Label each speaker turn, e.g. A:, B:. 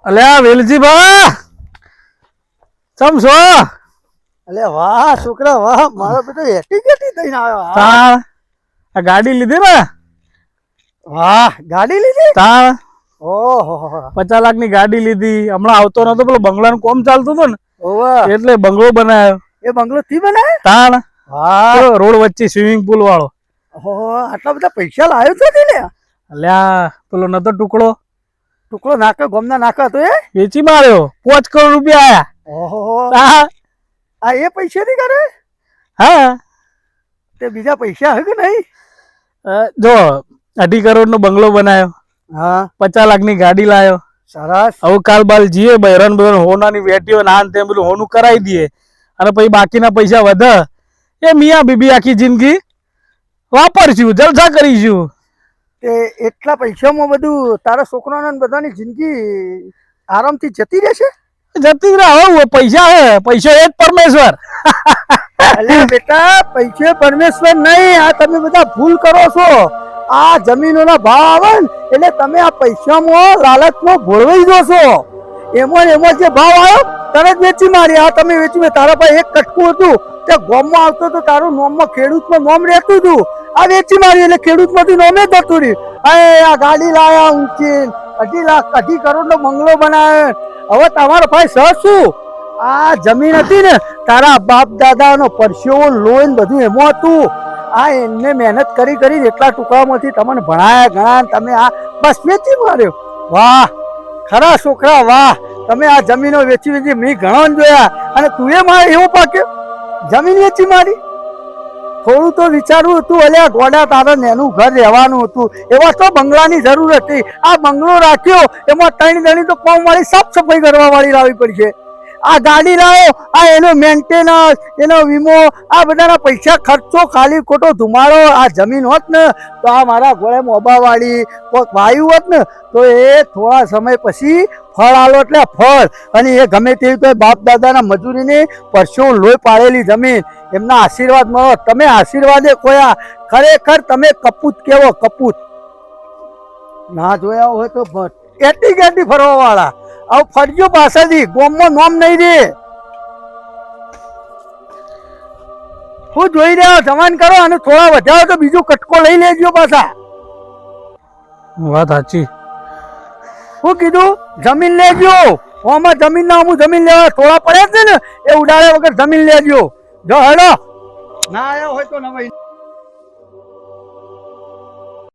A: અલ્યા વેલજીભા ચમ છો?
B: અલે વાહ છોકરા વાહ, મારો બેટો એટી કેટી દઈને આવ્યો.
A: તા આ ગાડી લીધી ને?
B: વાહ ગાડી લીધી?
A: તા
B: ઓહો
A: 50 લાખની ગાડી લીધી. હમણાં આવતો નતો, પેલો બંગલાનું કોમ ચાલતું હતું ને
B: ઓવા
A: એટલે બંગલો બનાવ્યો.
B: એ બંગલો થી બનાય?
A: તાણ
B: વાહ
A: રોડ વચ્ચે સ્વિમિંગ પુલ વાળો.
B: ઓહો આટલા બધા પૈસા લાવ્યો છો ને?
A: અલ્યા પેલો નતો ટુકડો
B: ટુકડો નાખે ગોમના નાખા તો એ
A: વેચી માર્યો. 5 કરોડ રૂપિયા આયા.
B: ઓહો
A: તા
B: આ એ પૈસા ની કરે?
A: હા
B: તે બીજા પૈસા હે કે નહીં?
A: જો 2.5 કરોડ નો બંગલો બનાવ્યો,
B: હા
A: 50 લાખની ગાડી લાવ્યો.
B: સરસ.
A: હવે કાલ બાલ જીએ બહેરન બહેરન હોનાની વેટીઓ નાન તેમ બધું હોનું કરાવી દઈએ અને પછી બાકીના પૈસા વધે એ મિયા બીબી આખી જિંદગી વાપરશું, જલસા કરીશું.
B: તે એટલા પૈસામાં બધું તારા છોકરાને ને બધાની જિંદગી આરામથી જતી રહેશે?
A: જતી જ રહે. હવે પૈસા હે, પૈસો એ જ પરમેશ્વર.
B: અલ્યા બેટા પૈસે પરમેશ્વર નહીં, આ તમે બધા ભૂલ કરો છો. આ જમીનોના ભાવ આવે ને એટલે તમે આ પૈસામાં લાલચમાં ભોળવાઈ જશો. એમાં જે ભાવ આવ્યો તરત વેચી મારી. આ તમે વેચી તારા પાસે એક કટકું હતું તે ગોમમાં આવતો તો તારું નોમમાં ખેડૂતમાં નોમ રહેતું હતું. આ વેચી મારી એટલે ખેડૂતમાંથી નોમે જતું રહ્યું. આ ગાડી લાયા ઊંચી 2.5 કરોડ નો બંગલો બનાવે. હવે તમારો ભાઈ સહ શું? આ જમીન હતી ને તારા બાપ દાદાનો પરસેવો લોન બધું એમાં હતું. આ એમને મહેનત કરી કરી એટલા ટુકડામાંથી તમને ભણાયા ઘણા, તમે આ બસ વેચી માર્યો. વાહ ખરા છોકરા વાહ, તમે આ જમીનો વેચી વેચી મેં ઘણા જોયા અને તું એ મારે એવો પાક્યો જમીન વેચી મારી. થોડું તો વિચારવું હતું. અલ્યા ગોડા તારે નેનું ઘર રહેવાનું હતું, એવા તો બંગલાની જરૂર હતી. આ બંગલો રાખ્યો એમાં 3 ગણી તો કોમ વાળી સાફ સફાઈ કરવા વાળી લાવવી પડશે. આ ગાડી લાવો, આ એનો મેન્ટેનન્સ, એનો વીમો, આ બધાના પૈસા ખર્ચો ખાલી ખોટો ધુમાડો. આ જમીન હોત ને તો આ મારા ઘોડે મોબાવાળી કોઈક વાયુ હોત ને તો એ થોડા સમય પછી ફળ આલો એટલે ફળ. અને એ ગમે તેવી તો બાપ દાદાના મજૂરીની પરસેવો લોહી પાડેલી જમીન, એમના આશીર્વાદ મળો. તમે આશીર્વાદે ખોયા. ખરેખર તમે કપૂત કેવો કપૂત. ના જોયા હોય તો એટી ગેટી ફરવા વાળા. હવે ફરજો પાછળથી, ગોમમાં નોમ નહીં દે. હું જોઈ રહ્યો જવાન કરો અને થોડા વધારો તો બીજો કટકો લઈ લેજો પાછા.
A: વાત સાચી.
B: શું કીધું? જમીન લેજો. આમાં જમીન ના અમુક જમીન લેવા થોડા પડ્યા છે ને એ ઉડાડ્યા વગર જમીન લેજો. જો હેડો ના આવ્યા હોય તો નવાઈ.